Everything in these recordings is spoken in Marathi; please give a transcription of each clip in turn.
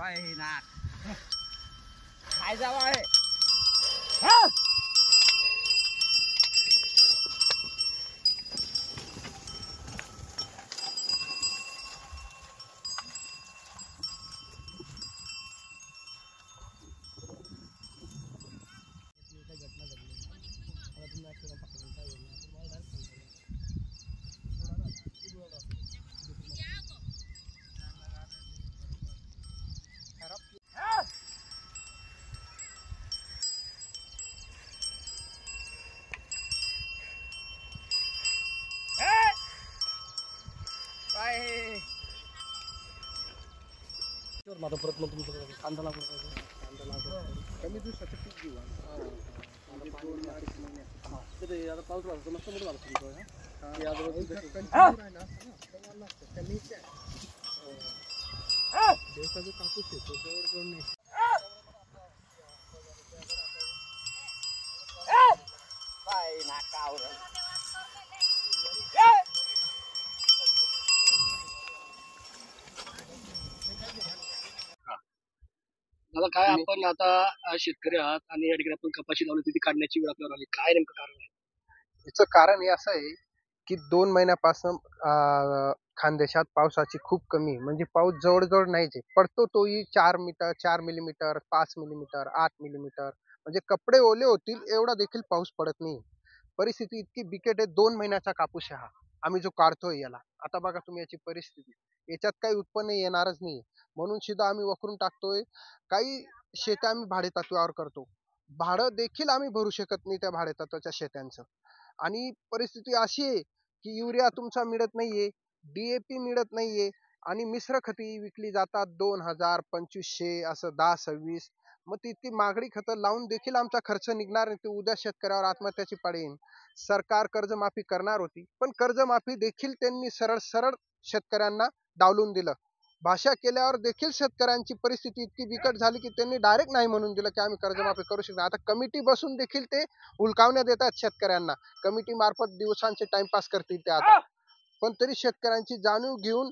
पाय नाक काय जावं आहे माझा परत मग तुमचं कांदा लागवड कमी दिवसाचं पीक घेऊ ते आता पाऊस झाला मस्त मोठं झालं दिवसा जो कापूस येतो जवळजवळ नाही पाय नाकावर मला काय आपण आता शेतकरी आहात आणि या ठिकाणी आपण कपाशी लावली ती काढण्याची वेळ आपल्याला आली काय नेमकं कारण आहे याचं कारण हे असं आहे की 2 महिन्यापासून खानदेशात पावसाची खूप कमी म्हणजे पाऊस जवळजवळ नाहीच पडतो तोही 4 मीटर 4 मिलीमीटर 5 मिलीमीटर 8 मिलीमीटर म्हणजे कपडे ओले होतील एवढा देखील पाऊस पडत नाही परिस्थिती इतकी बिकट आहे 2 महिन्याचा कापूस हा आम्ही जो काढतोय याला आता बघा तुम्ही याची परिस्थिती याच्यात काही उत्पन्न येणारच नाही म्हणून सुद्धा आम्ही वखरून टाकतोय काही शेती आम्ही भाडेतत्वावर करतो भाडं देखील आम्ही भरू शकत नाही त्या भाडेतत्वाच्या शेत्यांचं आणि परिस्थिती अशी आहे की युरिया तुमचा मिळत नाहीये DAP मिळत नाहीये आणि मिश्र खती विकली जातात 2000 2500 असं 10-26 मग ती इतकी महागडी खतं लावून देखील आमचा खर्च निघणार नाही ते उद्या शेतकऱ्यावर आत्महत्याची पाळी येईल सरकार कर्जमाफी करणार होती पण कर्जमाफी देखील त्यांनी सरळ सरळ शेतकऱ्यांना डावलून दिलं भाषा केल्यावर देखील शेतकऱ्यांची परिस्थिती इतकी बिकट झाली की त्यांनी डायरेक्ट नाही म्हणून दिलं की आम्ही कर्जमाफी करू शकतो आता कमिटी बसून देखील ते हुलकावण्या देतात शेतकऱ्यांना कमिटी मार्फत दिवसांचे टाइमपास करतील ते आता पण तरी शेतकऱ्यांची जाणीव घेऊन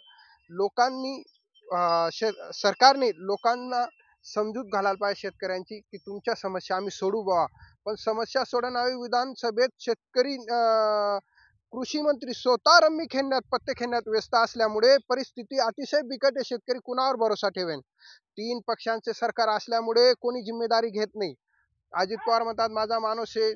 लोकांनी सरकारने लोकांना समजूत घालायला पाहिजे शेतकऱ्यांची की तुमच्या समस्या आम्ही सोडू बुवा पण समस्या सोडवणारी विधानसभेत शेतकरी कृषी मंत्री स्वतः रम्मी खेळण्यात पत्ते खेळण्यात व्यस्त असल्यामुळे परिस्थिती अतिशय बिकट आहे शेतकरी कुणावर भरोसा ठेवेन 3 पक्षांचे सरकार असल्यामुळे कोणी जिम्मेदारी घेत नाही अजित पवार म्हणतात माझा माणूस आहे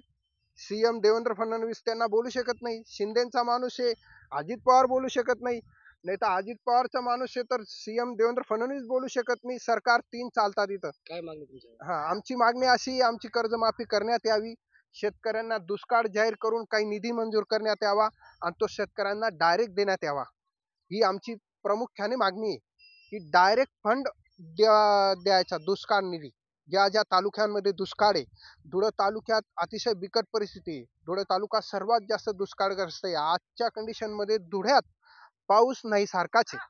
CM देवेंद्र फडणवीस त्यांना बोलू शकत नाही शिंदेचा माणूस आहे अजित पवार बोलू शकत नाही नाही तर अजित पवारचा माणूस आहे तर CM देवेंद्र फडणवीस बोलू शकत नाही सरकार 3 चालतात इथं काय मागणी तुमची आमची मागणी अशी आमची कर्जमाफी करण्यात यावी शेतकऱ्यांना दुष्काळ जाहीर करून काही निधी मंजूर करण्यात यावा आणि तो शेतकऱ्यांना डायरेक्ट देण्यात यावा ही आमची प्रामुख्याने मागणी आहे की डायरेक्ट फंड द्यायचा दुष्काळ निधी ज्या ज्या तालुक्यांमध्ये दुष्काळ आहे धुळे तालुक्यात अतिशय बिकट परिस्थिती आहे धुळे तालुका सर्वात जास्त दुष्काळग्रस्त आहे आजच्या कंडिशन मध्ये धुळ्यात पाऊस नाही सारखाच आहे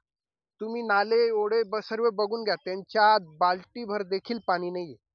तुम्ही नाले ओढे सर्व बघून घ्या त्यांच्यात बाल्टीभर देखील पाणी नाहीये